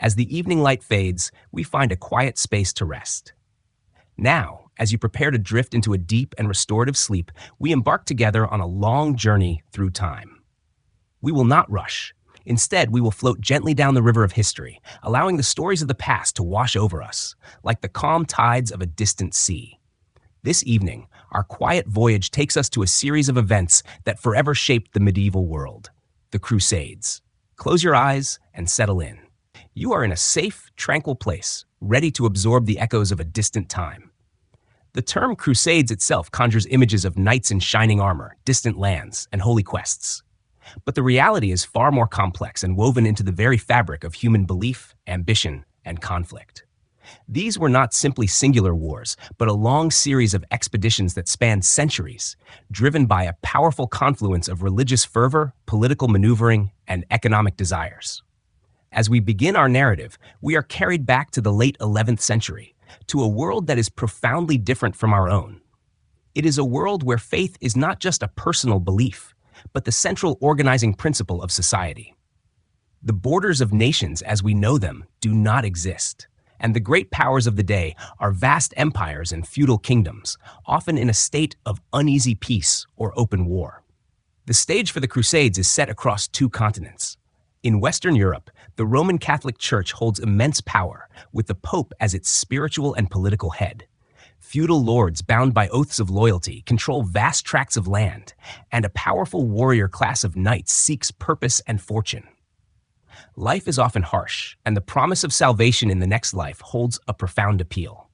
As the evening light fades, we find a quiet space to rest. Now, as you prepare to drift into a deep and restorative sleep, we embark together on a long journey through time. We will not rush. Instead, we will float gently down the river of history, allowing the stories of the past to wash over us, like the calm tides of a distant sea. This evening, our quiet voyage takes us to a series of events that forever shaped the medieval world, the Crusades. Close your eyes and settle in. You are in a safe, tranquil place, ready to absorb the echoes of a distant time. The term Crusades itself conjures images of knights in shining armor, distant lands, and holy quests. But the reality is far more complex and woven into the very fabric of human belief, ambition, and conflict. These were not simply singular wars, but a long series of expeditions that spanned centuries, driven by a powerful confluence of religious fervor, political maneuvering, and economic desires. As we begin our narrative, we are carried back to the late 11th century, to a world that is profoundly different from our own. It is a world where faith is not just a personal belief, but the central organizing principle of society. The borders of nations as we know them do not exist, and the great powers of the day are vast empires and feudal kingdoms, often in a state of uneasy peace or open war. The stage for the Crusades is set across two continents. In Western Europe, the Roman Catholic Church holds immense power, with the Pope as its spiritual and political head. Feudal lords bound by oaths of loyalty control vast tracts of land, and a powerful warrior class of knights seeks purpose and fortune. Life is often harsh, and the promise of salvation in the next life holds a profound appeal.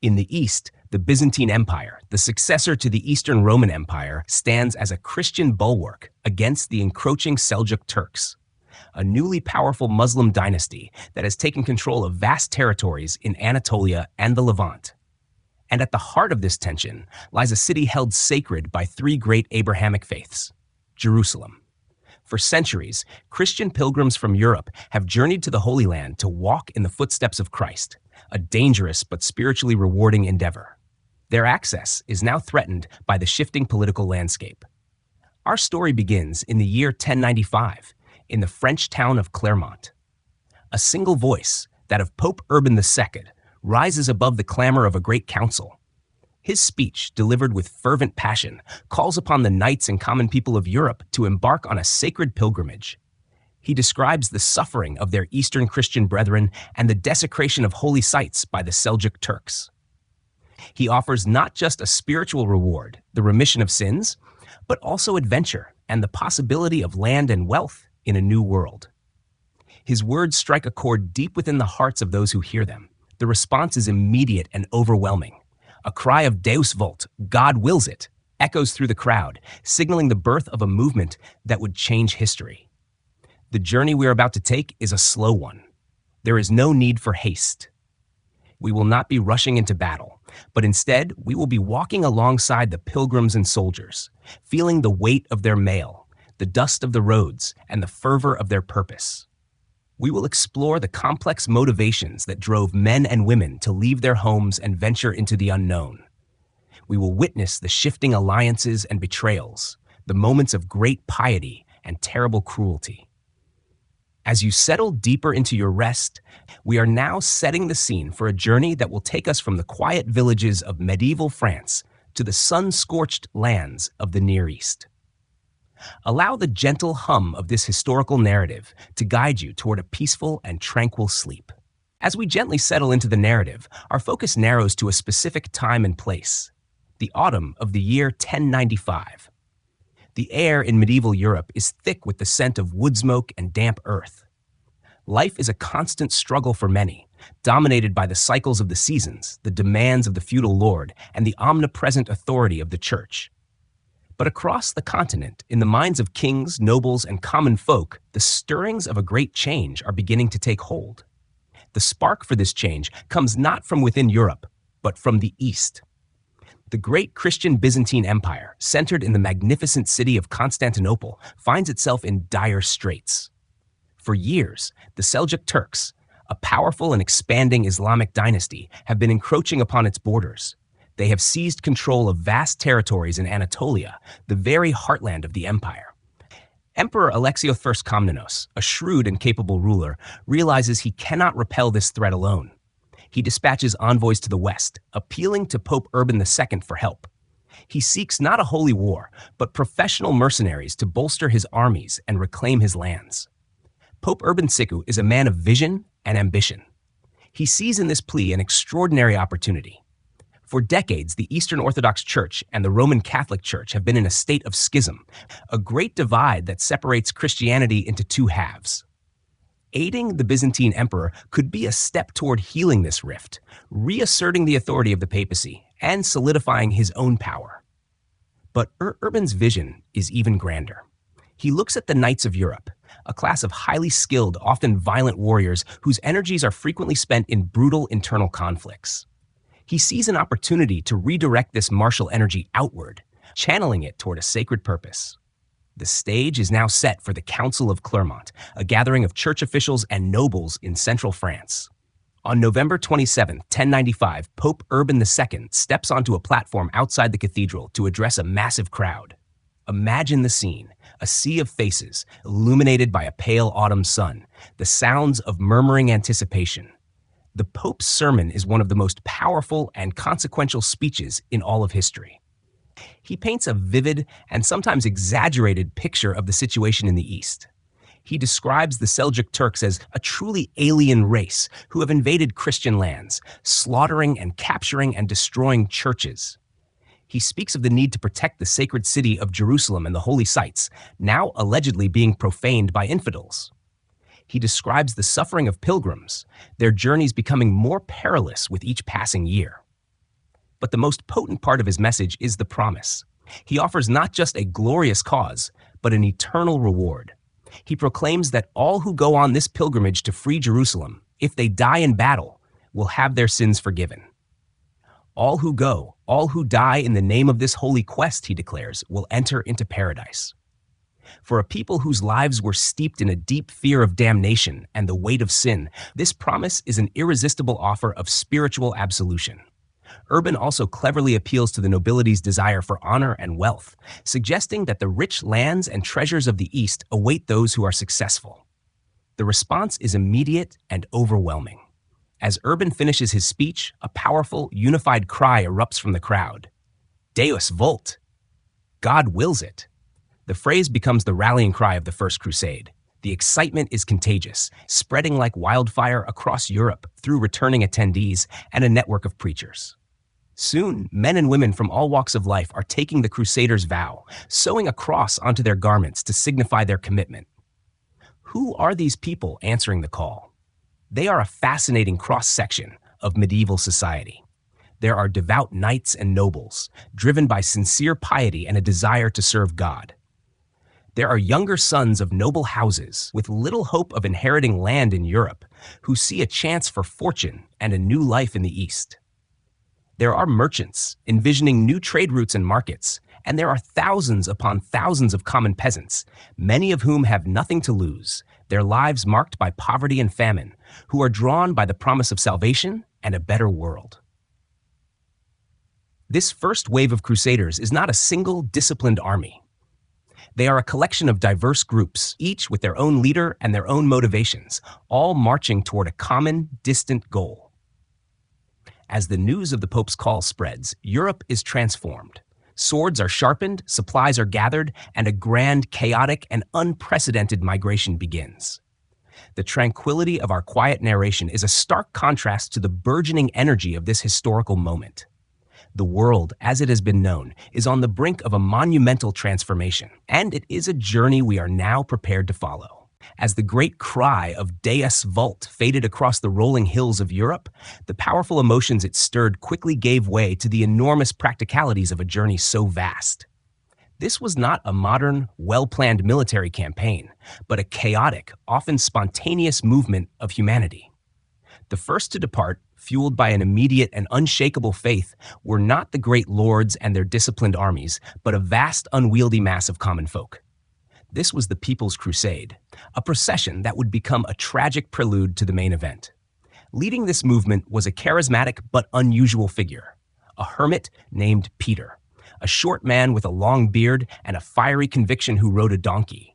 In the East, the Byzantine Empire, the successor to the Eastern Roman Empire, stands as a Christian bulwark against the encroaching Seljuk Turks, a newly powerful Muslim dynasty that has taken control of vast territories in Anatolia and the Levant. And at the heart of this tension lies a city held sacred by three great Abrahamic faiths: Jerusalem. For centuries, Christian pilgrims from Europe have journeyed to the Holy Land to walk in the footsteps of Christ, a dangerous but spiritually rewarding endeavor. Their access is now threatened by the shifting political landscape. Our story begins in the year 1095, in the French town of Clermont. A single voice, that of Pope Urban II, rises above the clamor of a great council. His speech, delivered with fervent passion, calls upon the knights and common people of Europe to embark on a sacred pilgrimage. He describes the suffering of their Eastern Christian brethren and the desecration of holy sites by the Seljuk Turks. He offers not just a spiritual reward, the remission of sins, but also adventure and the possibility of land and wealth in a new world. His words strike a chord deep within the hearts of those who hear them. The response is immediate and overwhelming. A cry of Deus Vult, God wills it, echoes through the crowd, signaling the birth of a movement that would change history. The journey we are about to take is a slow one. There is no need for haste. We will not be rushing into battle, but instead we will be walking alongside the pilgrims and soldiers, feeling the weight of their mail, the dust of the roads, and the fervor of their purpose. We will explore the complex motivations that drove men and women to leave their homes and venture into the unknown. We will witness the shifting alliances and betrayals, the moments of great piety and terrible cruelty. As you settle deeper into your rest, we are now setting the scene for a journey that will take us from the quiet villages of medieval France to the sun-scorched lands of the Near East. Allow the gentle hum of this historical narrative to guide you toward a peaceful and tranquil sleep. As we gently settle into the narrative, our focus narrows to a specific time and place: the autumn of the year 1095. The air in medieval Europe is thick with the scent of wood smoke and damp earth. Life is a constant struggle for many, dominated by the cycles of the seasons, the demands of the feudal lord, and the omnipresent authority of the church. But across the continent, in the minds of kings, nobles, and common folk, the stirrings of a great change are beginning to take hold. The spark for this change comes not from within Europe, but from the East. The great Christian Byzantine Empire, centered in the magnificent city of Constantinople, finds itself in dire straits. For years, the Seljuk Turks, a powerful and expanding Islamic dynasty, have been encroaching upon its borders. They have seized control of vast territories in Anatolia, the very heartland of the empire. Emperor Alexios I Komnenos, a shrewd and capable ruler, realizes he cannot repel this threat alone. He dispatches envoys to the west, appealing to Pope Urban II for help. He seeks not a holy war, but professional mercenaries to bolster his armies and reclaim his lands. Pope Urban II is a man of vision and ambition. He sees in this plea an extraordinary opportunity. For decades, the Eastern Orthodox Church and the Roman Catholic Church have been in a state of schism, a great divide that separates Christianity into two halves. Aiding the Byzantine emperor could be a step toward healing this rift, reasserting the authority of the papacy and solidifying his own power. But Urban's vision is even grander. He looks at the Knights of Europe, a class of highly skilled, often violent warriors whose energies are frequently spent in brutal internal conflicts. He sees an opportunity to redirect this martial energy outward, channeling it toward a sacred purpose. The stage is now set for the Council of Clermont, a gathering of church officials and nobles in central France. On November 27, 1095, Pope Urban II steps onto a platform outside the cathedral to address a massive crowd. Imagine the scene, a sea of faces, illuminated by a pale autumn sun, the sounds of murmuring anticipation. The Pope's sermon is one of the most powerful and consequential speeches in all of history. He paints a vivid and sometimes exaggerated picture of the situation in the East. He describes the Seljuk Turks as a truly alien race who have invaded Christian lands, slaughtering and capturing and destroying churches. He speaks of the need to protect the sacred city of Jerusalem and the holy sites, now allegedly being profaned by infidels. He describes the suffering of pilgrims, their journeys becoming more perilous with each passing year. But the most potent part of his message is the promise. He offers not just a glorious cause, but an eternal reward. He proclaims that all who go on this pilgrimage to free Jerusalem, if they die in battle, will have their sins forgiven. All who go, all who die in the name of this holy quest, he declares, will enter into paradise. For a people whose lives were steeped in a deep fear of damnation and the weight of sin, this promise is an irresistible offer of spiritual absolution. Urban also cleverly appeals to the nobility's desire for honor and wealth, suggesting that the rich lands and treasures of the East await those who are successful. The response is immediate and overwhelming. As Urban finishes his speech, a powerful, unified cry erupts from the crowd. Deus vult! God wills it! The phrase becomes the rallying cry of the First Crusade. The excitement is contagious, spreading like wildfire across Europe through returning attendees and a network of preachers. Soon, men and women from all walks of life are taking the Crusaders' vow, sewing a cross onto their garments to signify their commitment. Who are these people answering the call? They are a fascinating cross-section of medieval society. There are devout knights and nobles, driven by sincere piety and a desire to serve God. There are younger sons of noble houses with little hope of inheriting land in Europe, who see a chance for fortune and a new life in the East. There are merchants envisioning new trade routes and markets, and there are thousands upon thousands of common peasants, many of whom have nothing to lose, their lives marked by poverty and famine, who are drawn by the promise of salvation and a better world. This first wave of Crusaders is not a single disciplined army. They are a collection of diverse groups, each with their own leader and their own motivations, all marching toward a common, distant goal. As the news of the Pope's call spreads, Europe is transformed. Swords are sharpened, supplies are gathered, and a grand, chaotic, and unprecedented migration begins. The tranquility of our quiet narration is a stark contrast to the burgeoning energy of this historical moment. The world, as it has been known, is on the brink of a monumental transformation, and it is a journey we are now prepared to follow. As the great cry of Deus vult faded across the rolling hills of Europe, the powerful emotions it stirred quickly gave way to the enormous practicalities of a journey so vast. This was not a modern, well-planned military campaign, but a chaotic, often spontaneous movement of humanity. The first to depart, fueled by an immediate and unshakable faith, were not the great lords and their disciplined armies, but a vast, unwieldy mass of common folk. This was the People's Crusade, a procession that would become a tragic prelude to the main event. Leading this movement was a charismatic but unusual figure, a hermit named Peter, a short man with a long beard and a fiery conviction who rode a donkey.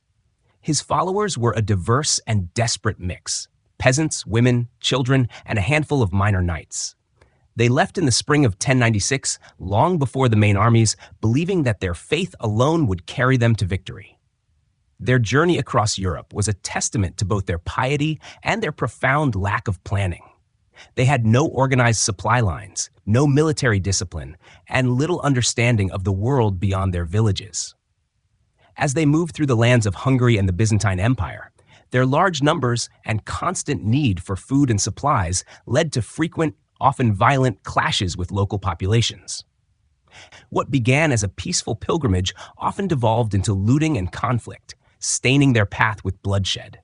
His followers were a diverse and desperate mix: peasants, women, children, and a handful of minor knights. They left in the spring of 1096, long before the main armies, believing that their faith alone would carry them to victory. Their journey across Europe was a testament to both their piety and their profound lack of planning. They had no organized supply lines, no military discipline, and little understanding of the world beyond their villages. As they moved through the lands of Hungary and the Byzantine Empire, their large numbers and constant need for food and supplies led to frequent, often violent clashes with local populations. What began as a peaceful pilgrimage often devolved into looting and conflict, staining their path with bloodshed.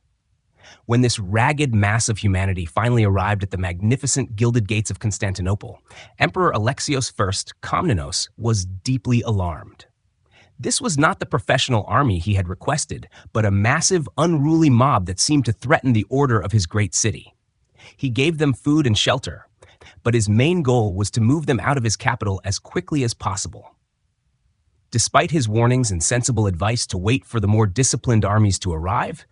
When this ragged mass of humanity finally arrived at the magnificent gilded gates of Constantinople, Emperor Alexios I Komnenos was deeply alarmed. This was not the professional army he had requested, but a massive, unruly mob that seemed to threaten the order of his great city. He gave them food and shelter, but his main goal was to move them out of his capital as quickly as possible. Despite his warnings and sensible advice to wait for the more disciplined armies to arrive,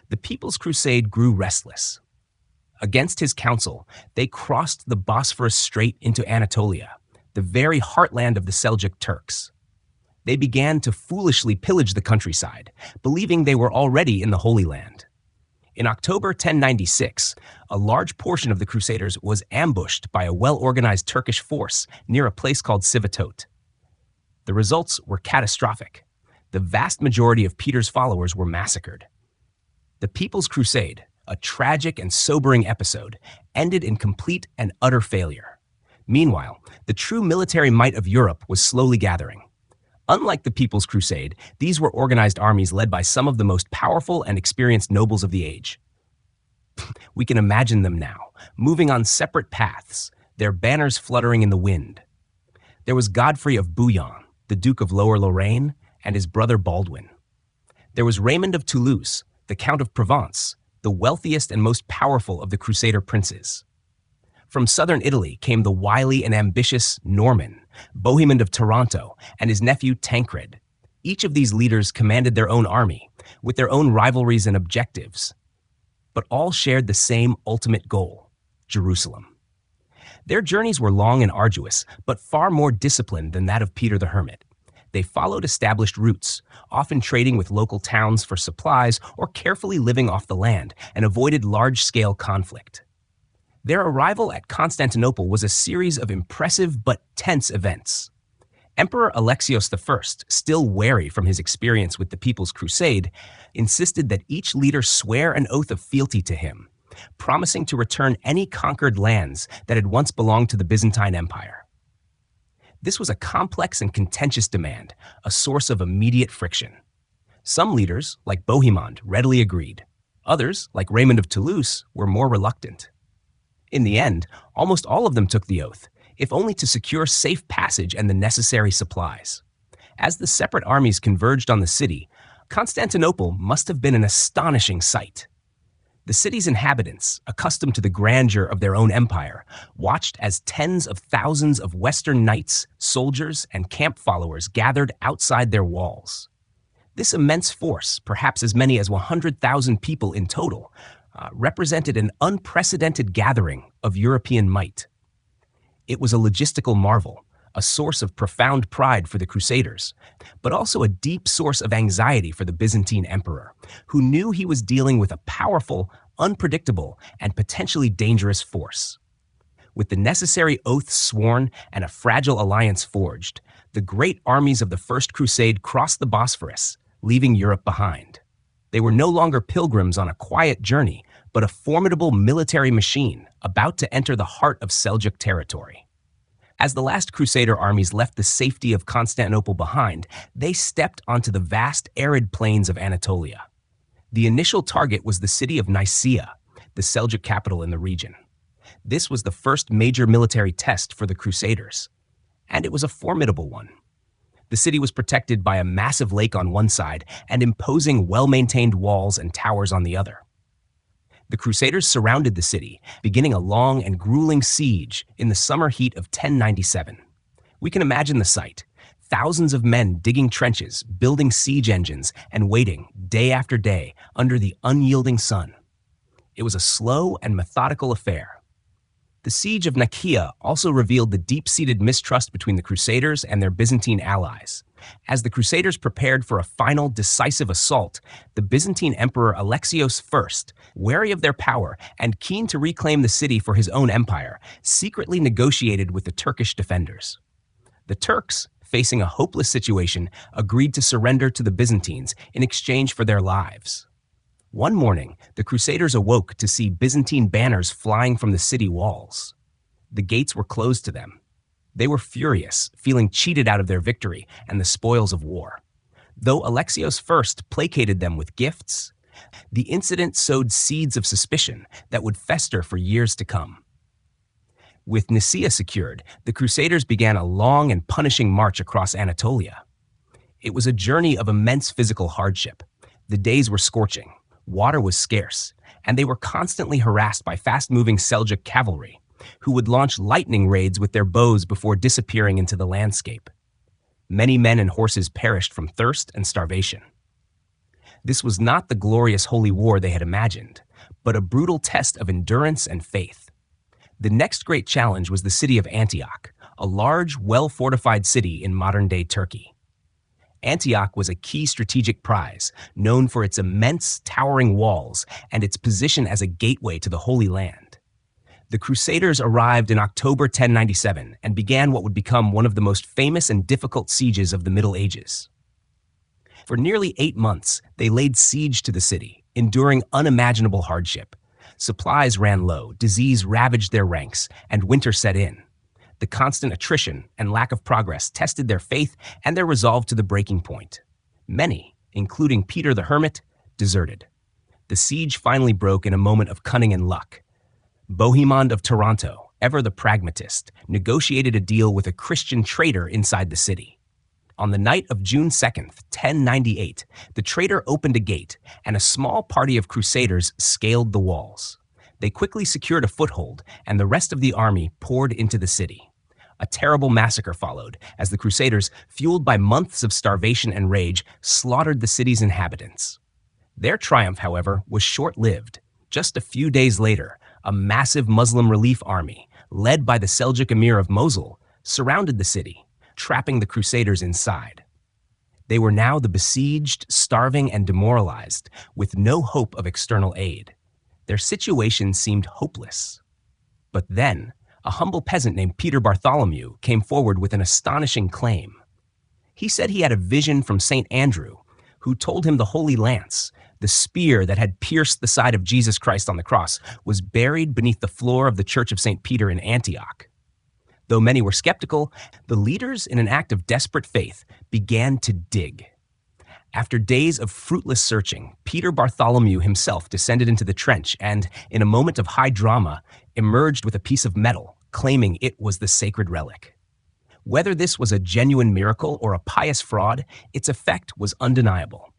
the People's Crusade grew restless. Against his counsel, they crossed the Bosphorus Strait into Anatolia, the very heartland of the Seljuk Turks. They began to foolishly pillage the countryside, believing they were already in the Holy Land. In October 1096, a large portion of the Crusaders was ambushed by a well-organized Turkish force near a place called Sivatote. The results were catastrophic. The vast majority of Peter's followers were massacred. The People's Crusade, a tragic and sobering episode, ended in complete and utter failure. Meanwhile, the true military might of Europe was slowly gathering. Unlike the People's Crusade, these were organized armies led by some of the most powerful and experienced nobles of the age. We can imagine them now, moving on separate paths, their banners fluttering in the wind. There was Godfrey of Bouillon, the Duke of Lower Lorraine, and his brother Baldwin. There was Raymond of Toulouse, the Count of Provence, the wealthiest and most powerful of the Crusader princes. From southern Italy came the wily and ambitious Norman, Bohemond of Taranto, and his nephew Tancred. Each of these leaders commanded their own army, with their own rivalries and objectives, but all shared the same ultimate goal: Jerusalem. Their journeys were long and arduous, but far more disciplined than that of Peter the Hermit. They followed established routes, often trading with local towns for supplies or carefully living off the land, and avoided large-scale conflict. Their arrival at Constantinople was a series of impressive but tense events. Emperor Alexios I, still wary from his experience with the People's Crusade, insisted that each leader swear an oath of fealty to him, promising to return any conquered lands that had once belonged to the Byzantine Empire. This was a complex and contentious demand, a source of immediate friction. Some leaders, like Bohemond, readily agreed. Others, like Raymond of Toulouse, were more reluctant. In the end, almost all of them took the oath, if only to secure safe passage and the necessary supplies. As the separate armies converged on the city, Constantinople must have been an astonishing sight. The city's inhabitants, accustomed to the grandeur of their own empire, watched as tens of thousands of Western knights, soldiers, and camp followers gathered outside their walls. This immense force, perhaps as many as 100,000 people in total, represented an unprecedented gathering of European might. It was a logistical marvel, a source of profound pride for the Crusaders, but also a deep source of anxiety for the Byzantine emperor, who knew he was dealing with a powerful, unpredictable, and potentially dangerous force. With the necessary oaths sworn and a fragile alliance forged, the great armies of the First Crusade crossed the Bosphorus, leaving Europe behind. They were no longer pilgrims on a quiet journey, but a formidable military machine about to enter the heart of Seljuk territory. As the last Crusader armies left the safety of Constantinople behind, they stepped onto the vast arid plains of Anatolia. The initial target was the city of Nicaea, the Seljuk capital in the region. This was the first major military test for the Crusaders, and it was a formidable one. The city was protected by a massive lake on one side and imposing well-maintained walls and towers on the other. The Crusaders surrounded the city, beginning a long and grueling siege in the summer heat of 1097. We can imagine the sight: thousands of men digging trenches, building siege engines, and waiting, day after day, under the unyielding sun. It was a slow and methodical affair. The siege of Nicaea also revealed the deep-seated mistrust between the Crusaders and their Byzantine allies. As the Crusaders prepared for a final, decisive assault, the Byzantine Emperor Alexios I, wary of their power and keen to reclaim the city for his own empire, secretly negotiated with the Turkish defenders. The Turks, facing a hopeless situation, agreed to surrender to the Byzantines in exchange for their lives. One morning, the Crusaders awoke to see Byzantine banners flying from the city walls. The gates were closed to them. They were furious, feeling cheated out of their victory and the spoils of war. Though Alexios I placated them with gifts, the incident sowed seeds of suspicion that would fester for years to come. With Nicaea secured, the Crusaders began a long and punishing march across Anatolia. It was a journey of immense physical hardship. The days were scorching. Water was scarce, and they were constantly harassed by fast-moving Seljuk cavalry, who would launch lightning raids with their bows before disappearing into the landscape. Many men and horses perished from thirst and starvation. This was not the glorious holy war they had imagined, but a brutal test of endurance and faith. The next great challenge was the city of Antioch, a large, well-fortified city in modern-day Turkey. Antioch was a key strategic prize, known for its immense, towering walls and its position as a gateway to the Holy Land. The Crusaders arrived in October 1097 and began what would become one of the most famous and difficult sieges of the Middle Ages. For nearly 8 months, they laid siege to the city, enduring unimaginable hardship. Supplies ran low, disease ravaged their ranks, and winter set in. The constant attrition and lack of progress tested their faith and their resolve to the breaking point. Many, including Peter the Hermit, deserted. The siege finally broke in a moment of cunning and luck. Bohemond of Taranto, ever the pragmatist, negotiated a deal with a Christian traitor inside the city. On the night of June 2nd, 1098, the traitor opened a gate, and a small party of Crusaders scaled the walls. They quickly secured a foothold, and the rest of the army poured into the city. A terrible massacre followed, as the Crusaders, fueled by months of starvation and rage, slaughtered the city's inhabitants. Their triumph, however, was short-lived. Just a few days later, a massive Muslim relief army, led by the Seljuk emir of Mosul, surrounded the city, trapping the Crusaders inside. They were now the besieged, starving, and demoralized, with no hope of external aid. Their situation seemed hopeless. But then, a humble peasant named Peter Bartholomew came forward with an astonishing claim. He said he had a vision from St. Andrew, who told him the Holy Lance, the spear that had pierced the side of Jesus Christ on the cross, was buried beneath the floor of the Church of St. Peter in Antioch. Though many were skeptical, the leaders, in an act of desperate faith, began to dig. After days of fruitless searching, Peter Bartholomew himself descended into the trench and, in a moment of high drama, emerged with a piece of metal, claiming it was the sacred relic. Whether this was a genuine miracle or a pious fraud, its effect was undeniable.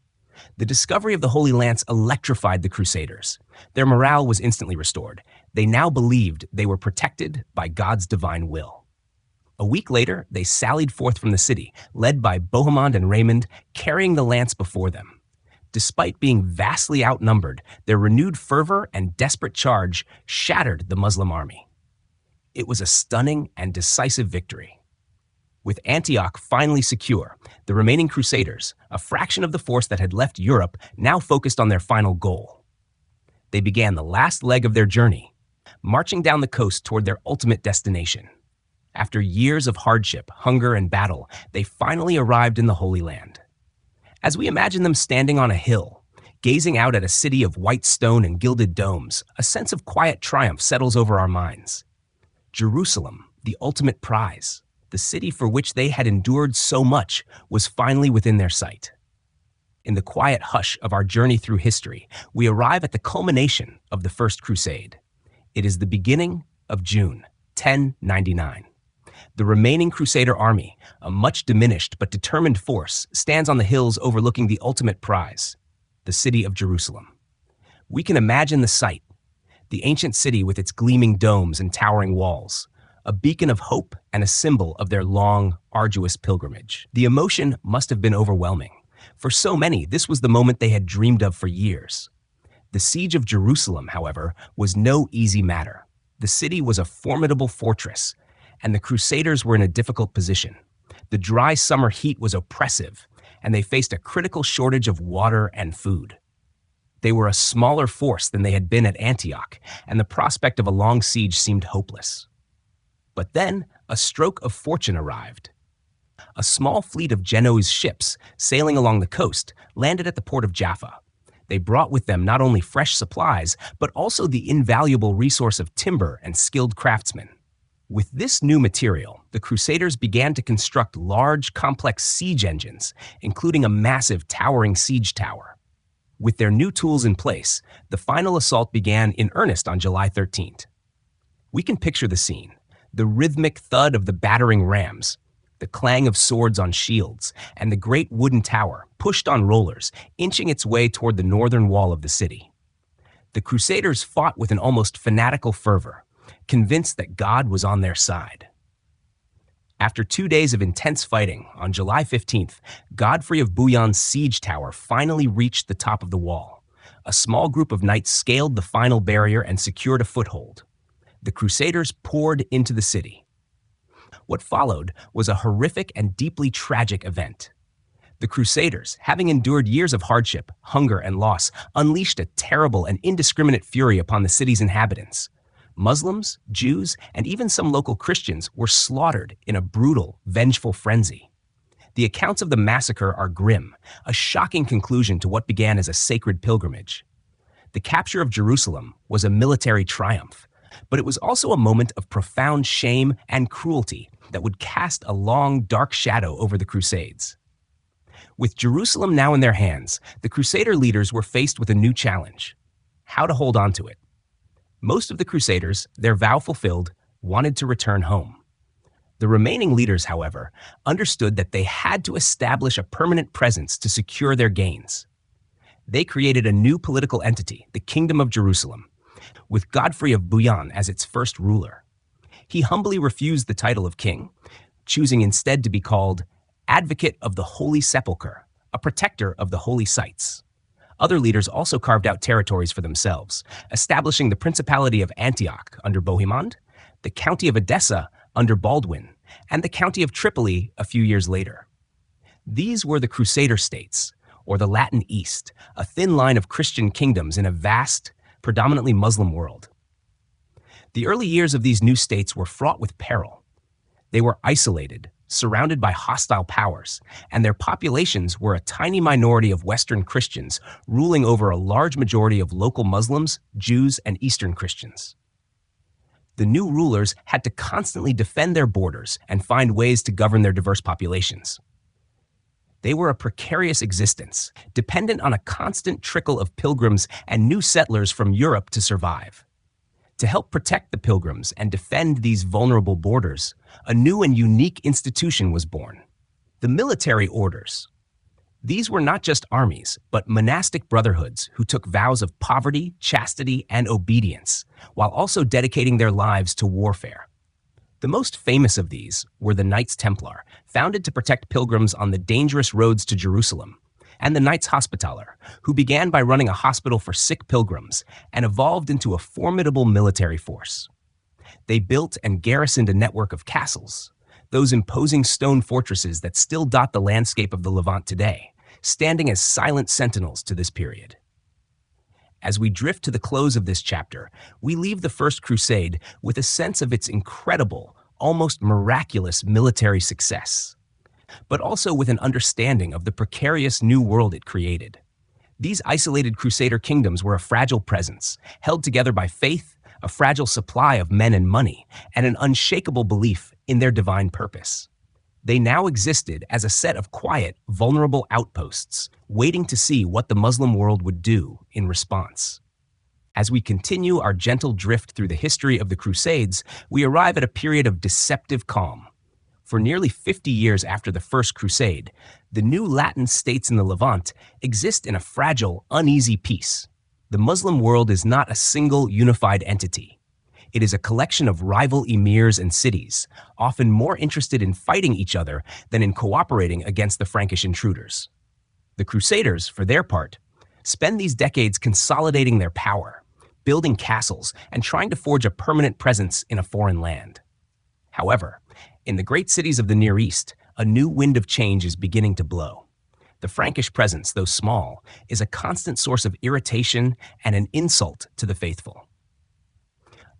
The discovery of the Holy Lance electrified the Crusaders. Their morale was instantly restored. They now believed they were protected by God's divine will. A week later, they sallied forth from the city, led by Bohemond and Raymond, carrying the lance before them. Despite being vastly outnumbered, their renewed fervor and desperate charge shattered the Muslim army. It was a stunning and decisive victory. With Antioch finally secure, the remaining Crusaders, a fraction of the force that had left Europe, now focused on their final goal. They began the last leg of their journey, marching down the coast toward their ultimate destination. After years of hardship, hunger, and battle, they finally arrived in the Holy Land. As we imagine them standing on a hill, gazing out at a city of white stone and gilded domes, a sense of quiet triumph settles over our minds. Jerusalem, the ultimate prize, the city for which they had endured so much, was finally within their sight. In the quiet hush of our journey through history, we arrive at the culmination of the First Crusade. It is the beginning of June 1099. The remaining Crusader army, a much diminished but determined force, stands on the hills overlooking the ultimate prize, the city of Jerusalem. We can imagine the sight, the ancient city with its gleaming domes and towering walls, a beacon of hope and a symbol of their long, arduous pilgrimage. The emotion must have been overwhelming. For so many, this was the moment they had dreamed of for years. The siege of Jerusalem, however, was no easy matter. The city was a formidable fortress, and the Crusaders were in a difficult position. The dry summer heat was oppressive, and they faced a critical shortage of water and food. They were a smaller force than they had been at Antioch, and the prospect of a long siege seemed hopeless. But then, a stroke of fortune arrived. A small fleet of Genoese ships sailing along the coast landed at the port of Jaffa. They brought with them not only fresh supplies, but also the invaluable resource of timber and skilled craftsmen. With this new material, the Crusaders began to construct large, complex siege engines, including a massive, towering siege tower. With their new tools in place, the final assault began in earnest on July 13th. We can picture the scene: the rhythmic thud of the battering rams, the clang of swords on shields, and the great wooden tower, pushed on rollers, inching its way toward the northern wall of the city. The Crusaders fought with an almost fanatical fervor, convinced that God was on their side. After 2 days of intense fighting, on July 15th, Godfrey of Bouillon's siege tower finally reached the top of the wall. A small group of knights scaled the final barrier and secured a foothold. The Crusaders poured into the city. What followed was a horrific and deeply tragic event. The Crusaders, having endured years of hardship, hunger, and loss, unleashed a terrible and indiscriminate fury upon the city's inhabitants. Muslims, Jews, and even some local Christians were slaughtered in a brutal, vengeful frenzy. The accounts of the massacre are grim, a shocking conclusion to what began as a sacred pilgrimage. The capture of Jerusalem was a military triumph, but it was also a moment of profound shame and cruelty that would cast a long, dark shadow over the Crusades. With Jerusalem now in their hands, the Crusader leaders were faced with a new challenge: how to hold on to it. Most of the Crusaders, their vow fulfilled, wanted to return home. The remaining leaders, however, understood that they had to establish a permanent presence to secure their gains. They created a new political entity, the Kingdom of Jerusalem, with Godfrey of Bouillon as its first ruler. He humbly refused the title of king, choosing instead to be called Advocate of the Holy Sepulchre, a protector of the holy sites. Other leaders also carved out territories for themselves, establishing the Principality of Antioch under Bohemond, the County of Edessa under Baldwin, and the County of Tripoli a few years later. These were the Crusader states, or the Latin East, a thin line of Christian kingdoms in a vast, predominantly Muslim world. The early years of these new states were fraught with peril. They were isolated, surrounded by hostile powers, and their populations were a tiny minority of Western Christians ruling over a large majority of local Muslims, Jews, and Eastern Christians. The new rulers had to constantly defend their borders and find ways to govern their diverse populations. They were a precarious existence, dependent on a constant trickle of pilgrims and new settlers from Europe to survive. To help protect the pilgrims and defend these vulnerable borders, a new and unique institution was born: the military orders. These were not just armies, but monastic brotherhoods who took vows of poverty, chastity, and obedience, while also dedicating their lives to warfare. The most famous of these were the Knights Templar, founded to protect pilgrims on the dangerous roads to Jerusalem, and the Knights Hospitaller, who began by running a hospital for sick pilgrims and evolved into a formidable military force. They built and garrisoned a network of castles, those imposing stone fortresses that still dot the landscape of the Levant today, standing as silent sentinels to this period. As we drift to the close of this chapter, we leave the First Crusade with a sense of its incredible, almost miraculous military success, but also with an understanding of the precarious new world it created. These isolated Crusader kingdoms were a fragile presence, held together by faith, a fragile supply of men and money, and an unshakable belief in their divine purpose. They now existed as a set of quiet, vulnerable outposts, waiting to see what the Muslim world would do in response. As we continue our gentle drift through the history of the Crusades, we arrive at a period of deceptive calm. For nearly 50 years after the First Crusade, the new Latin states in the Levant exist in a fragile, uneasy peace. The Muslim world is not a single, unified entity. It is a collection of rival emirs and cities, often more interested in fighting each other than in cooperating against the Frankish intruders. The Crusaders, for their part, spend these decades consolidating their power, building castles, and trying to forge a permanent presence in a foreign land. However, in the great cities of the Near East, a new wind of change is beginning to blow. The Frankish presence, though small, is a constant source of irritation and an insult to the faithful.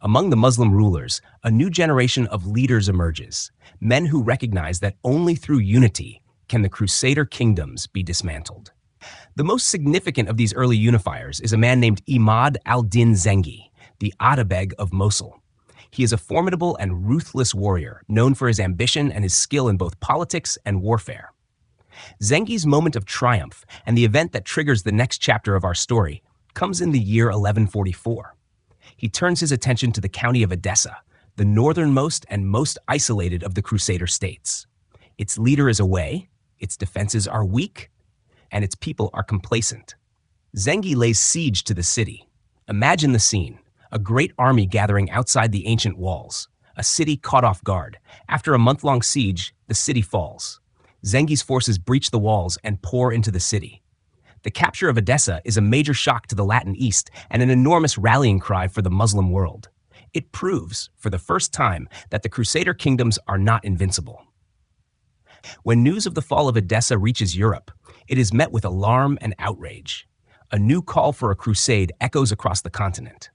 Among the Muslim rulers, a new generation of leaders emerges, men who recognize that only through unity can the Crusader kingdoms be dismantled. The most significant of these early unifiers is a man named Imad al-Din Zengi, the Atabeg of Mosul. He is a formidable and ruthless warrior, known for his ambition and his skill in both politics and warfare. Zengi's moment of triumph, and the event that triggers the next chapter of our story, comes in the year 1144. He turns his attention to the county of Edessa, the northernmost and most isolated of the Crusader states. Its leader is away, its defenses are weak, and its people are complacent. Zengi lays siege to the city. Imagine the scene: a great army gathering outside the ancient walls, a city caught off guard. After a month-long siege, the city falls. Zengi's forces breach the walls and pour into the city. The capture of Edessa is a major shock to the Latin East and an enormous rallying cry for the Muslim world. It proves, for the first time, that the Crusader kingdoms are not invincible. When news of the fall of Edessa reaches Europe, it is met with alarm and outrage. A new call for a crusade echoes across the continent.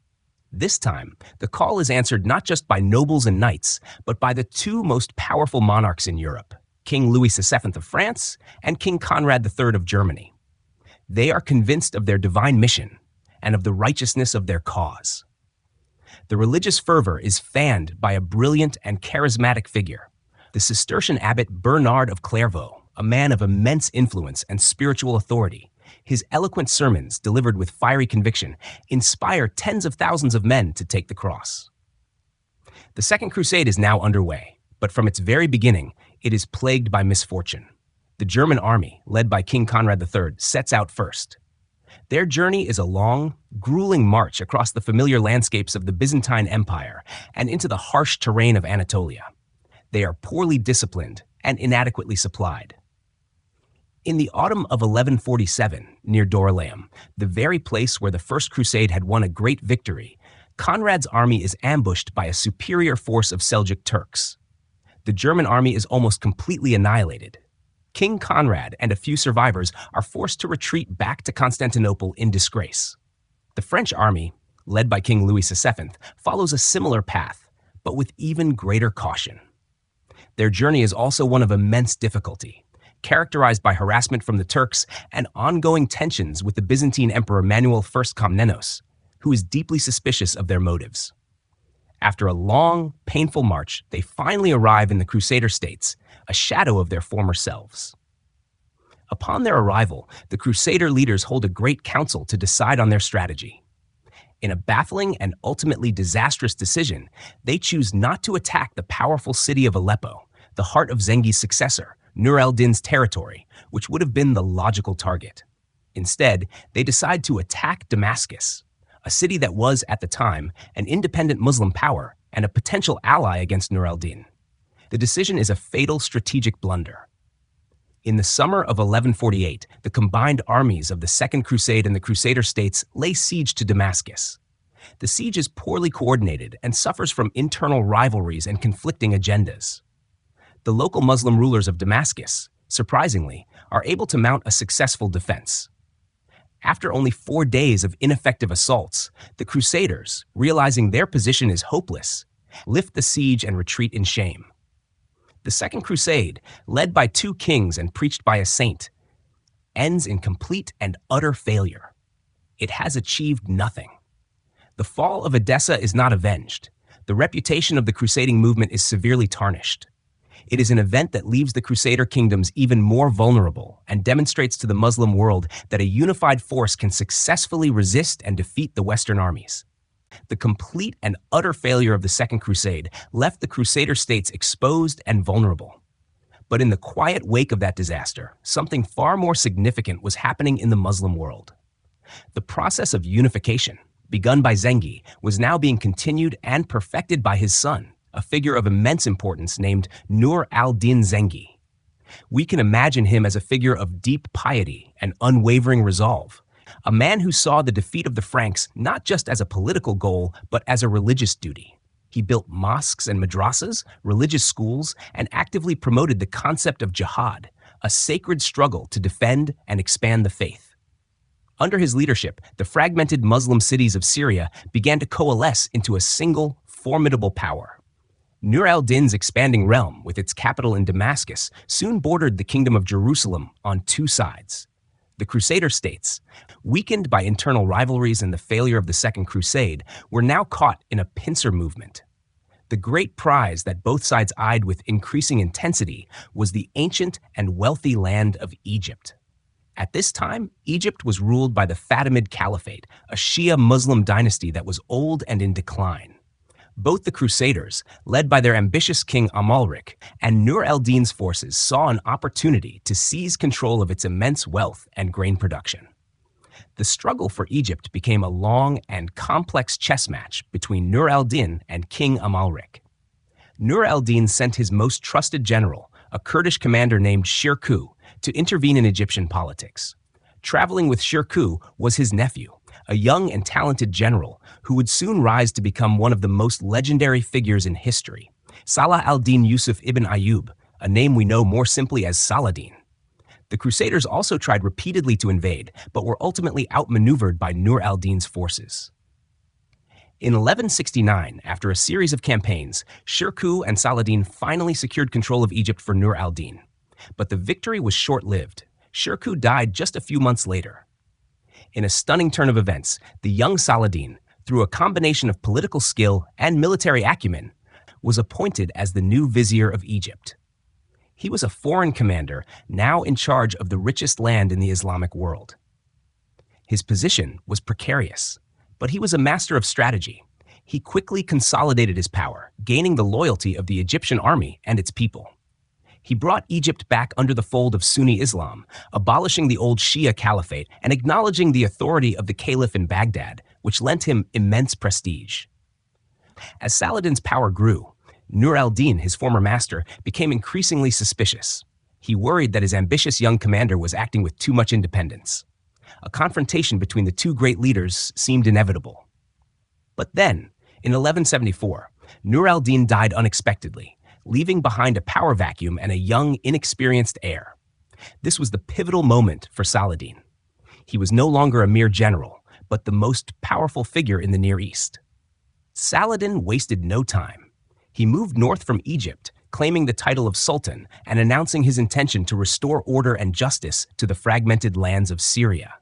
This time, the call is answered not just by nobles and knights, but by the two most powerful monarchs in Europe, King Louis VII of France and King Conrad III of Germany. They are convinced of their divine mission and of the righteousness of their cause. The religious fervor is fanned by a brilliant and charismatic figure, the Cistercian abbot Bernard of Clairvaux, a man of immense influence and spiritual authority. His eloquent sermons, delivered with fiery conviction, inspire tens of thousands of men to take the cross. The Second Crusade is now underway, but from its very beginning, it is plagued by misfortune. The German army, led by King Conrad III, sets out first. Their journey is a long, grueling march across the familiar landscapes of the Byzantine Empire and into the harsh terrain of Anatolia. They are poorly disciplined and inadequately supplied. In the autumn of 1147, near Dorylaeum, the very place where the First Crusade had won a great victory, Conrad's army is ambushed by a superior force of Seljuk Turks. The German army is almost completely annihilated. King Conrad and a few survivors are forced to retreat back to Constantinople in disgrace. The French army, led by King Louis VII, follows a similar path, but with even greater caution. Their journey is also one of immense difficulty, characterized by harassment from the Turks and ongoing tensions with the Byzantine Emperor Manuel I Komnenos, who is deeply suspicious of their motives. After a long, painful march, they finally arrive in the Crusader states, a shadow of their former selves. Upon their arrival, the Crusader leaders hold a great council to decide on their strategy. In a baffling and ultimately disastrous decision, they choose not to attack the powerful city of Aleppo, the heart of Zengi's successor, Nur al-Din's territory, which would have been the logical target. Instead, they decide to attack Damascus, a city that was, at the time, an independent Muslim power and a potential ally against Nur al-Din. The decision is a fatal strategic blunder. In the summer of 1148, the combined armies of the Second Crusade and the Crusader states lay siege to Damascus. The siege is poorly coordinated and suffers from internal rivalries and conflicting agendas. The local Muslim rulers of Damascus, surprisingly, are able to mount a successful defense. After only 4 days of ineffective assaults, the Crusaders, realizing their position is hopeless, lift the siege and retreat in shame. The Second Crusade, led by 2 kings and preached by a saint, ends in complete and utter failure. It has achieved nothing. The fall of Edessa is not avenged. The reputation of the crusading movement is severely tarnished. It is an event that leaves the Crusader kingdoms even more vulnerable and demonstrates to the Muslim world that a unified force can successfully resist and defeat the Western armies. The complete and utter failure of the Second Crusade left the Crusader states exposed and vulnerable. But in the quiet wake of that disaster, something far more significant was happening in the Muslim world. The process of unification, begun by Zengi, was now being continued and perfected by his son, a figure of immense importance named Nur al-Din Zengi. We can imagine him as a figure of deep piety and unwavering resolve, a man who saw the defeat of the Franks not just as a political goal, but as a religious duty. He built mosques and madrasas, religious schools, and actively promoted the concept of jihad, a sacred struggle to defend and expand the faith. Under his leadership, the fragmented Muslim cities of Syria began to coalesce into a single, formidable power. Nur al-Din's expanding realm, with its capital in Damascus, soon bordered the Kingdom of Jerusalem on two sides. The Crusader states, weakened by internal rivalries and the failure of the Second Crusade, were now caught in a pincer movement. The great prize that both sides eyed with increasing intensity was the ancient and wealthy land of Egypt. At this time, Egypt was ruled by the Fatimid Caliphate, a Shia Muslim dynasty that was old and in decline. Both the Crusaders, led by their ambitious king Amalric, and Nur al-Din's forces saw an opportunity to seize control of its immense wealth and grain production. The struggle for Egypt became a long and complex chess match between Nur al-Din and King Amalric. Nur al-Din sent his most trusted general, a Kurdish commander named Shirkuh, to intervene in Egyptian politics. Traveling with Shirkuh was his nephew, a young and talented general who would soon rise to become one of the most legendary figures in history, Salah al-Din Yusuf ibn Ayyub, a name we know more simply as Saladin. The Crusaders also tried repeatedly to invade, but were ultimately outmaneuvered by Nur al-Din's forces. In 1169, after a series of campaigns, Shirkuh and Saladin finally secured control of Egypt for Nur al-Din. But the victory was short-lived. Shirkuh died just a few months later. In a stunning turn of events, the young Saladin, through a combination of political skill and military acumen, was appointed as the new vizier of Egypt. He was a foreign commander, now in charge of the richest land in the Islamic world. His position was precarious, but he was a master of strategy. He quickly consolidated his power, gaining the loyalty of the Egyptian army and its people. He brought Egypt back under the fold of Sunni Islam, abolishing the old Shia caliphate and acknowledging the authority of the caliph in Baghdad, which lent him immense prestige. As Saladin's power grew, Nur al-Din, his former master, became increasingly suspicious. He worried that his ambitious young commander was acting with too much independence. A confrontation between the two great leaders seemed inevitable. But then, in 1174, Nur al-Din died unexpectedly, leaving behind a power vacuum and a young, inexperienced heir. This was the pivotal moment for Saladin. He was no longer a mere general, but the most powerful figure in the Near East. Saladin wasted no time. He moved north from Egypt, claiming the title of Sultan and announcing his intention to restore order and justice to the fragmented lands of Syria.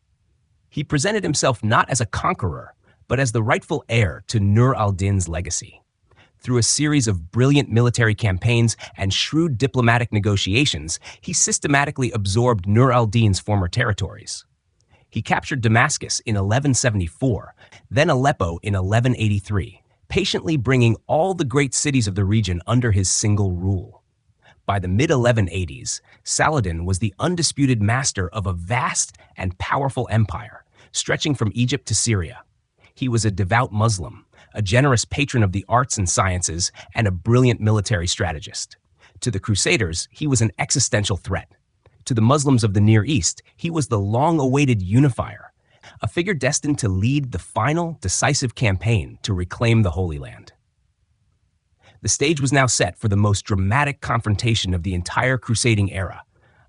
He presented himself not as a conqueror, but as the rightful heir to Nur al-Din's legacy. Through a series of brilliant military campaigns and shrewd diplomatic negotiations, he systematically absorbed Nur al-Din's former territories. He captured Damascus in 1174, then Aleppo in 1183, patiently bringing all the great cities of the region under his single rule. By the mid-1180s, Saladin was the undisputed master of a vast and powerful empire, stretching from Egypt to Syria. He was a devout Muslim, a generous patron of the arts and sciences, and a brilliant military strategist. To the Crusaders, he was an existential threat. To the Muslims of the Near East, he was the long-awaited unifier, a figure destined to lead the final, decisive campaign to reclaim the Holy Land. The stage was now set for the most dramatic confrontation of the entire crusading era,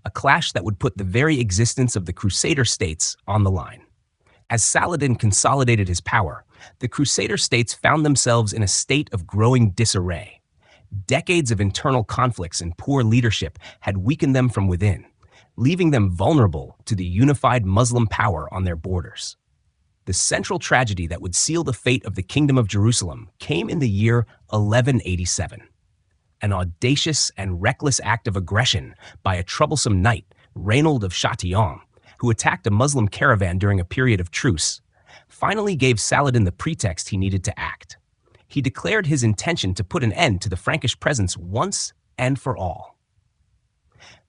a clash that would put the very existence of the Crusader states on the line. As Saladin consolidated his power, the Crusader states found themselves in a state of growing disarray. Decades of internal conflicts and poor leadership had weakened them from within, leaving them vulnerable to the unified Muslim power on their borders. The central tragedy that would seal the fate of the Kingdom of Jerusalem came in the year 1187. An audacious and reckless act of aggression by a troublesome knight, Reynold of Chatillon, who attacked a Muslim caravan during a period of truce, finally gave Saladin the pretext he needed to act. He declared his intention to put an end to the Frankish presence once and for all.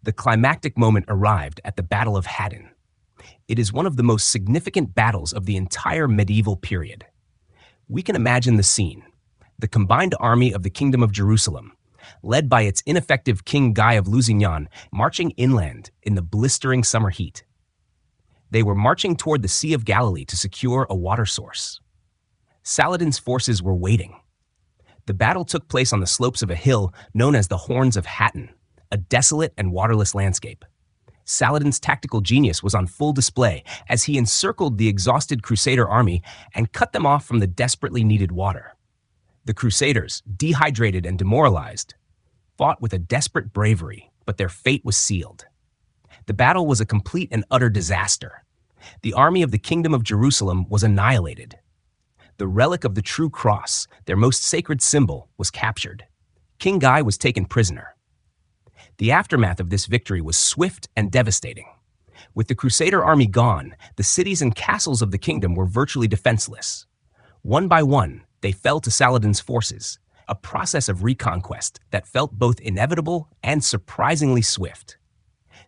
The climactic moment arrived at the Battle of Hadin. It is one of the most significant battles of the entire medieval period. We can imagine the scene. The combined army of the Kingdom of Jerusalem, led by its ineffective King Guy of Lusignan, marching inland in the blistering summer heat. They were marching toward the Sea of Galilee to secure a water source. Saladin's forces were waiting. The battle took place on the slopes of a hill known as the Horns of Hattin, a desolate and waterless landscape. Saladin's tactical genius was on full display as he encircled the exhausted Crusader army and cut them off from the desperately needed water. The Crusaders, dehydrated and demoralized, fought with a desperate bravery, but their fate was sealed. The battle was a complete and utter disaster. The army of the Kingdom of Jerusalem was annihilated. The relic of the true cross, their most sacred symbol, was captured. King Guy was taken prisoner. The aftermath of this victory was swift and devastating. With the Crusader army gone, the cities and castles of the kingdom were virtually defenseless. One by one, they fell to Saladin's forces, a process of reconquest that felt both inevitable and surprisingly swift.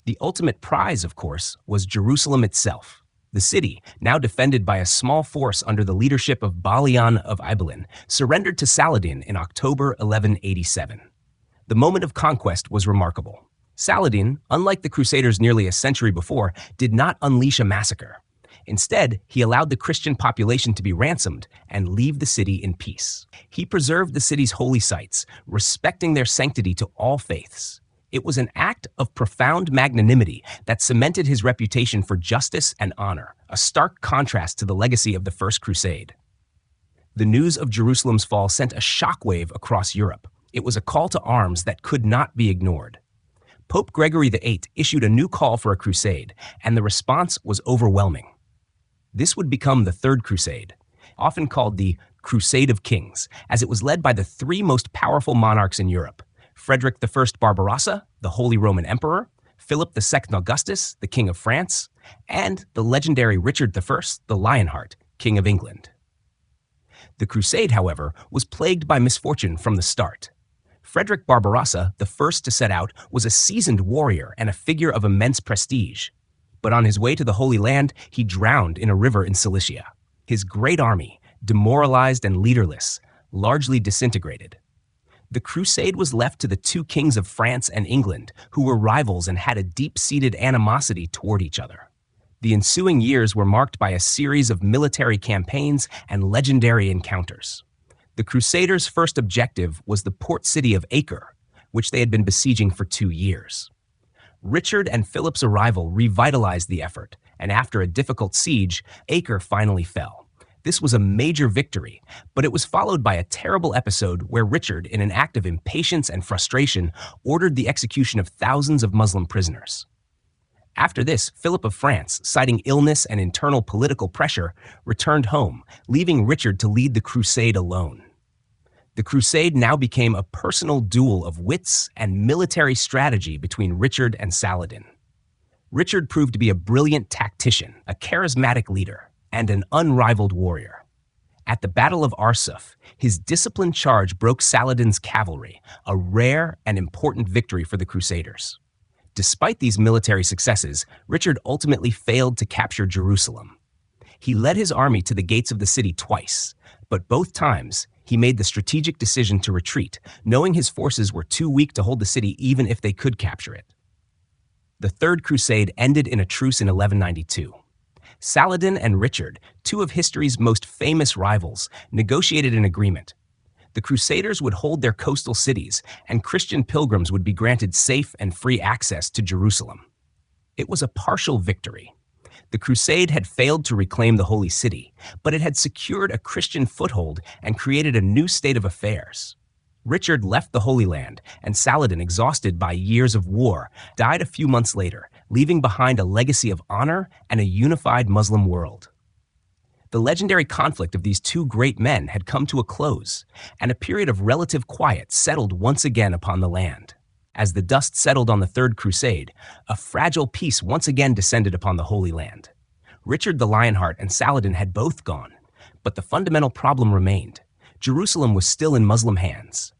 The ultimate prize, of course, was Jerusalem itself. The city, now defended by a small force under the leadership of Balian of Ibelin, surrendered to Saladin in October 1187. The moment of conquest was remarkable. Saladin, unlike the Crusaders nearly a century before, did not unleash a massacre. Instead, he allowed the Christian population to be ransomed and leave the city in peace. He preserved the city's holy sites, respecting their sanctity to all faiths. It was an act of profound magnanimity that cemented his reputation for justice and honor, a stark contrast to the legacy of the First Crusade. The news of Jerusalem's fall sent a shockwave across Europe. It was a call to arms that could not be ignored. Pope Gregory VIII issued a new call for a crusade, and the response was overwhelming. This would become the Third Crusade, often called the Crusade of Kings, as it was led by the three most powerful monarchs in Europe: Frederick I Barbarossa, the Holy Roman Emperor; Philip II Augustus, the King of France; and the legendary Richard I, the Lionheart, King of England. The crusade, however, was plagued by misfortune from the start. Frederick Barbarossa, the first to set out, was a seasoned warrior and a figure of immense prestige. But on his way to the Holy Land, he drowned in a river in Cilicia. His great army, demoralized and leaderless, largely disintegrated. The crusade was left to the two kings of France and England, who were rivals and had a deep-seated animosity toward each other. The ensuing years were marked by a series of military campaigns and legendary encounters. The Crusaders' first objective was the port city of Acre, which they had been besieging for 2 years. Richard and Philip's arrival revitalized the effort, and after a difficult siege, Acre finally fell. This was a major victory, but it was followed by a terrible episode where Richard, in an act of impatience and frustration, ordered the execution of thousands of Muslim prisoners. After this, Philip of France, citing illness and internal political pressure, returned home, leaving Richard to lead the crusade alone. The crusade now became a personal duel of wits and military strategy between Richard and Saladin. Richard proved to be a brilliant tactician, a charismatic leader, and an unrivaled warrior. At the Battle of Arsuf, his disciplined charge broke Saladin's cavalry, a rare and important victory for the Crusaders. Despite these military successes, Richard ultimately failed to capture Jerusalem. He led his army to the gates of the city twice, but both times he made the strategic decision to retreat, knowing his forces were too weak to hold the city even if they could capture it. The Third Crusade ended in a truce in 1192. Saladin and Richard, two of history's most famous rivals, negotiated an agreement. The Crusaders would hold their coastal cities, and Christian pilgrims would be granted safe and free access to Jerusalem. It was a partial victory. The crusade had failed to reclaim the Holy City, but it had secured a Christian foothold and created a new state of affairs. Richard left the Holy Land, and Saladin, exhausted by years of war, died a few months later, leaving behind a legacy of honor and a unified Muslim world. The legendary conflict of these two great men had come to a close, and a period of relative quiet settled once again upon the land. As the dust settled on the Third Crusade, a fragile peace once again descended upon the Holy Land. Richard the Lionheart and Saladin had both gone, but the fundamental problem remained. Jerusalem was still in Muslim hands.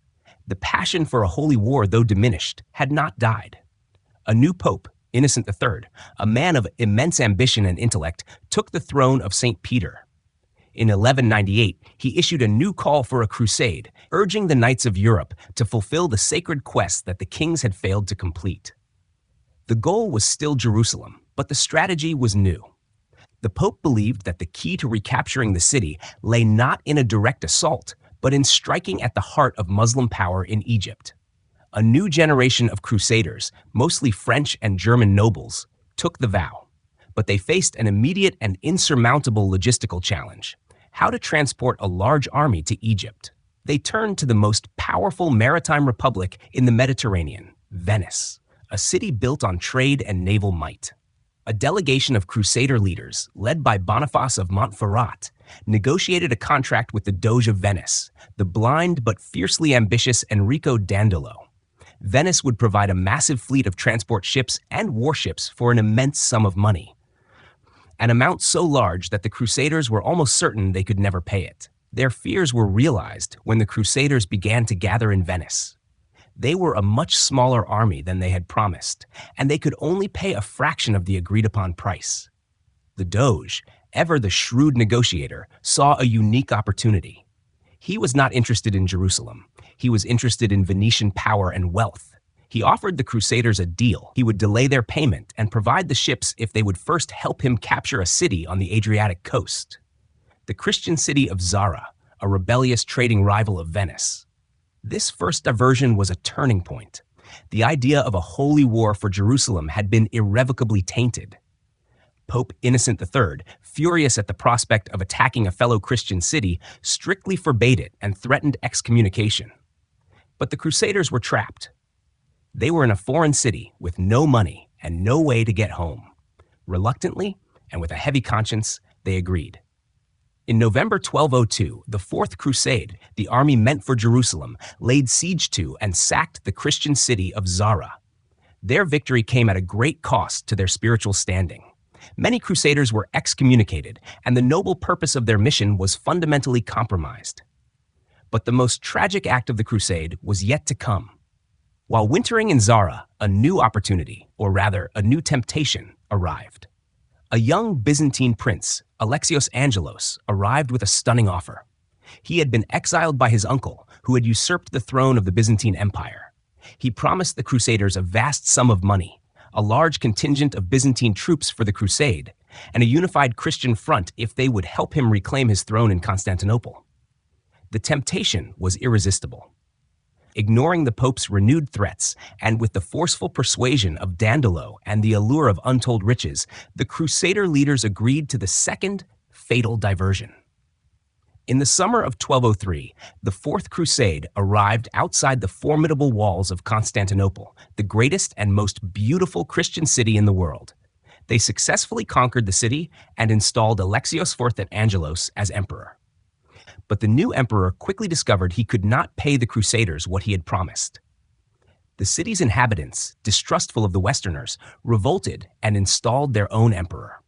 The passion for a holy war, though diminished, had not died. A new pope, Innocent III, a man of immense ambition and intellect, took the throne of St. Peter. In 1198, he issued a new call for a crusade, urging the knights of Europe to fulfill the sacred quest that the kings had failed to complete. The goal was still Jerusalem, but the strategy was new. The Pope believed that the key to recapturing the city lay not in a direct assault, but in striking at the heart of Muslim power in Egypt. A new generation of crusaders, mostly French and German nobles, took the vow. But they faced an immediate and insurmountable logistical challenge: how to transport a large army to Egypt. They turned to the most powerful maritime republic in the Mediterranean, Venice, a city built on trade and naval might. A delegation of Crusader leaders, led by Boniface of Montferrat, negotiated a contract with the Doge of Venice, the blind but fiercely ambitious Enrico Dandolo. Venice would provide a massive fleet of transport ships and warships for an immense sum of money, an amount so large that the Crusaders were almost certain they could never pay it. Their fears were realized when the Crusaders began to gather in Venice. They were a much smaller army than they had promised, and they could only pay a fraction of the agreed-upon price. The Doge, ever the shrewd negotiator, saw a unique opportunity. He was not interested in Jerusalem. He was interested in Venetian power and wealth. He offered the Crusaders a deal. He would delay their payment and provide the ships if they would first help him capture a city on the Adriatic coast. The Christian city of Zara, a rebellious trading rival of Venice. This first diversion was a turning point. The idea of a holy war for Jerusalem had been irrevocably tainted. Pope Innocent III, furious at the prospect of attacking a fellow Christian city, strictly forbade it and threatened excommunication. But the Crusaders were trapped. They were in a foreign city with no money and no way to get home. Reluctantly, and with a heavy conscience, they agreed. In November 1202, the Fourth Crusade, the army meant for Jerusalem, laid siege to and sacked the Christian city of Zara. Their victory came at a great cost to their spiritual standing. Many Crusaders were excommunicated, and the noble purpose of their mission was fundamentally compromised. But the most tragic act of the Crusade was yet to come. While wintering in Zara, a new opportunity, or rather, a new temptation, arrived. A young Byzantine prince, Alexios Angelos, arrived with a stunning offer. He had been exiled by his uncle, who had usurped the throne of the Byzantine Empire. He promised the Crusaders a vast sum of money, a large contingent of Byzantine troops for the Crusade, and a unified Christian front if they would help him reclaim his throne in Constantinople. The temptation was irresistible. Ignoring the Pope's renewed threats, and with the forceful persuasion of Dandolo and the allure of untold riches, the Crusader leaders agreed to the second fatal diversion. In the summer of 1203, the Fourth Crusade arrived outside the formidable walls of Constantinople, the greatest and most beautiful Christian city in the world. They successfully conquered the city and installed Alexios IV Angelos as emperor. But the new emperor quickly discovered he could not pay the Crusaders what he had promised. The city's inhabitants, distrustful of the Westerners, revolted and installed their own emperor.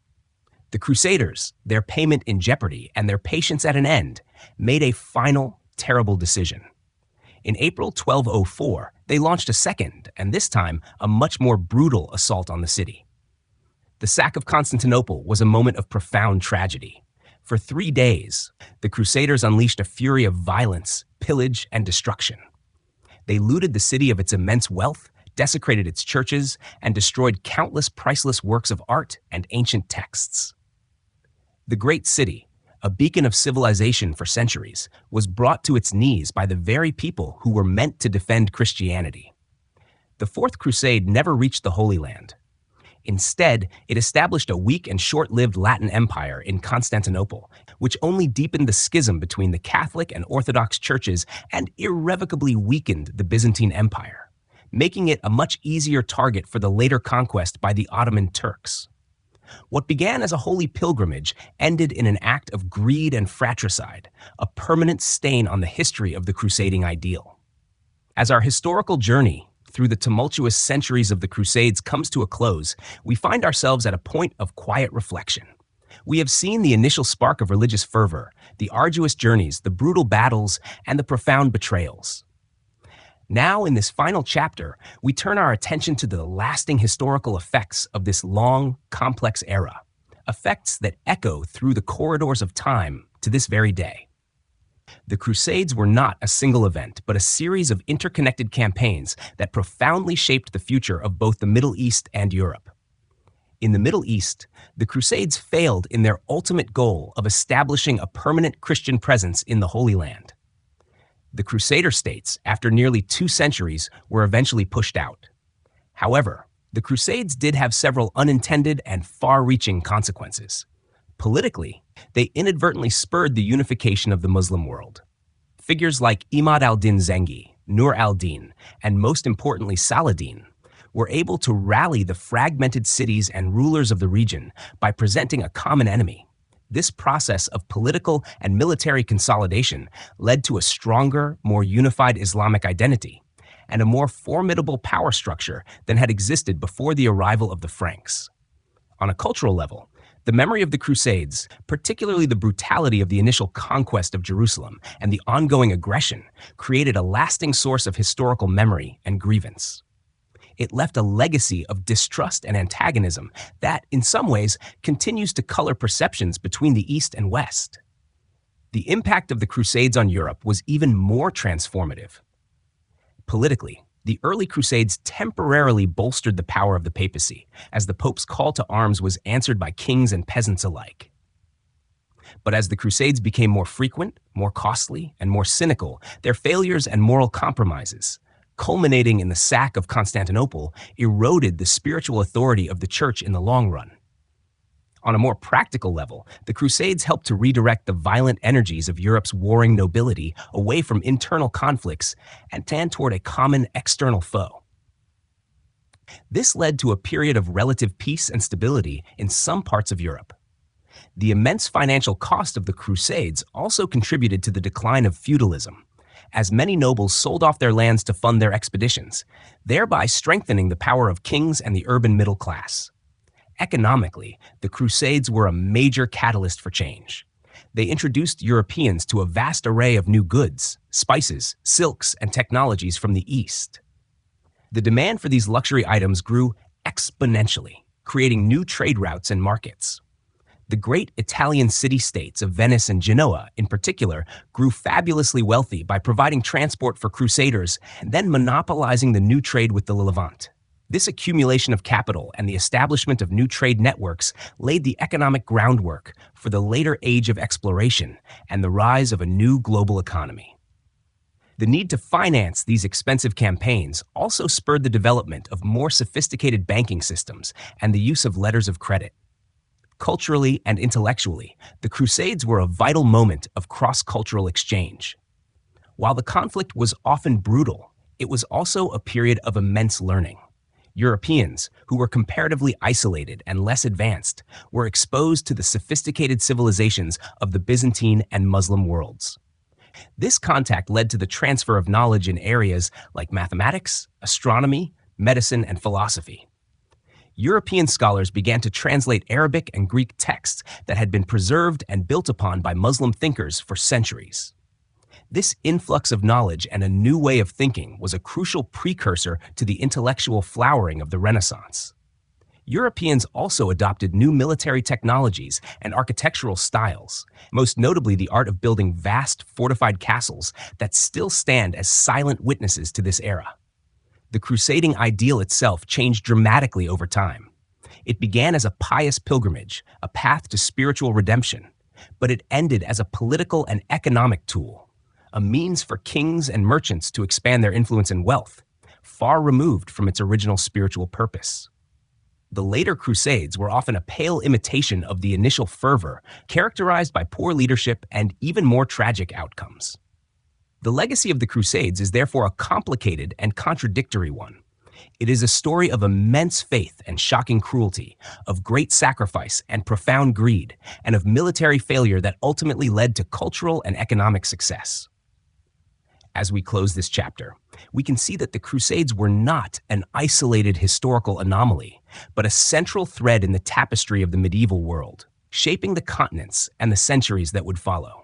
The Crusaders, their payment in jeopardy and their patience at an end, made a final, terrible decision. In April 1204, they launched a second, and this time, a much more brutal assault on the city. The sack of Constantinople was a moment of profound tragedy. For 3 days, the Crusaders unleashed a fury of violence, pillage, and destruction. They looted the city of its immense wealth, desecrated its churches, and destroyed countless priceless works of art and ancient texts. The great city, a beacon of civilization for centuries, was brought to its knees by the very people who were meant to defend Christianity. The Fourth Crusade never reached the Holy Land. Instead, it established a weak and short-lived Latin empire in Constantinople, which only deepened the schism between the Catholic and Orthodox churches and irrevocably weakened the Byzantine Empire, making it a much easier target for the later conquest by the Ottoman Turks. What began as a holy pilgrimage ended in an act of greed and fratricide, a permanent stain on the history of the crusading ideal. As our historical journey through the tumultuous centuries of the Crusades comes to a close, we find ourselves at a point of quiet reflection. We have seen the initial spark of religious fervor, the arduous journeys, the brutal battles, and the profound betrayals. Now, in this final chapter, we turn our attention to the lasting historical effects of this long, complex era, effects that echo through the corridors of time to this very day. The Crusades were not a single event, but a series of interconnected campaigns that profoundly shaped the future of both the Middle East and Europe. In the Middle East, the Crusades failed in their ultimate goal of establishing a permanent Christian presence in the Holy Land. The Crusader states, after nearly 2 centuries, were eventually pushed out. However, the Crusades did have several unintended and far-reaching consequences. Politically, they inadvertently spurred the unification of the Muslim world. Figures like Imad al-Din Zengi, Nur al-Din, and most importantly Saladin, were able to rally the fragmented cities and rulers of the region by presenting a common enemy. This process of political and military consolidation led to a stronger, more unified Islamic identity and a more formidable power structure than had existed before the arrival of the Franks. On a cultural level, the memory of the Crusades, particularly the brutality of the initial conquest of Jerusalem and the ongoing aggression, created a lasting source of historical memory and grievance. It left a legacy of distrust and antagonism that, in some ways, continues to color perceptions between the East and West. The impact of the Crusades on Europe was even more transformative. Politically, the early Crusades temporarily bolstered the power of the papacy, as the Pope's call to arms was answered by kings and peasants alike. But as the Crusades became more frequent, more costly, and more cynical, their failures and moral compromises, culminating in the sack of Constantinople, eroded the spiritual authority of the Church in the long run. On a more practical level, the Crusades helped to redirect the violent energies of Europe's warring nobility away from internal conflicts and toward a common external foe. This led to a period of relative peace and stability in some parts of Europe. The immense financial cost of the Crusades also contributed to the decline of feudalism, as many nobles sold off their lands to fund their expeditions, thereby strengthening the power of kings and the urban middle class. Economically, the Crusades were a major catalyst for change. They introduced Europeans to a vast array of new goods, spices, silks, and technologies from the East. The demand for these luxury items grew exponentially, creating new trade routes and markets. The great Italian city-states of Venice and Genoa, in particular, grew fabulously wealthy by providing transport for crusaders and then monopolizing the new trade with the Levant. This accumulation of capital and the establishment of new trade networks laid the economic groundwork for the later age of exploration and the rise of a new global economy. The need to finance these expensive campaigns also spurred the development of more sophisticated banking systems and the use of letters of credit. Culturally and intellectually, the Crusades were a vital moment of cross-cultural exchange. While the conflict was often brutal, it was also a period of immense learning. Europeans, who were comparatively isolated and less advanced, were exposed to the sophisticated civilizations of the Byzantine and Muslim worlds. This contact led to the transfer of knowledge in areas like mathematics, astronomy, medicine, and philosophy. European scholars began to translate Arabic and Greek texts that had been preserved and built upon by Muslim thinkers for centuries. This influx of knowledge and a new way of thinking was a crucial precursor to the intellectual flowering of the Renaissance. Europeans also adopted new military technologies and architectural styles, most notably the art of building vast fortified castles that still stand as silent witnesses to this era. The crusading ideal itself changed dramatically over time. It began as a pious pilgrimage, a path to spiritual redemption, but it ended as a political and economic tool, a means for kings and merchants to expand their influence and wealth, far removed from its original spiritual purpose. The later Crusades were often a pale imitation of the initial fervor, characterized by poor leadership and even more tragic outcomes. The legacy of the Crusades is therefore a complicated and contradictory one. It is a story of immense faith and shocking cruelty, of great sacrifice and profound greed, and of military failure that ultimately led to cultural and economic success. As we close this chapter, we can see that the Crusades were not an isolated historical anomaly, but a central thread in the tapestry of the medieval world, shaping the continents and the centuries that would follow.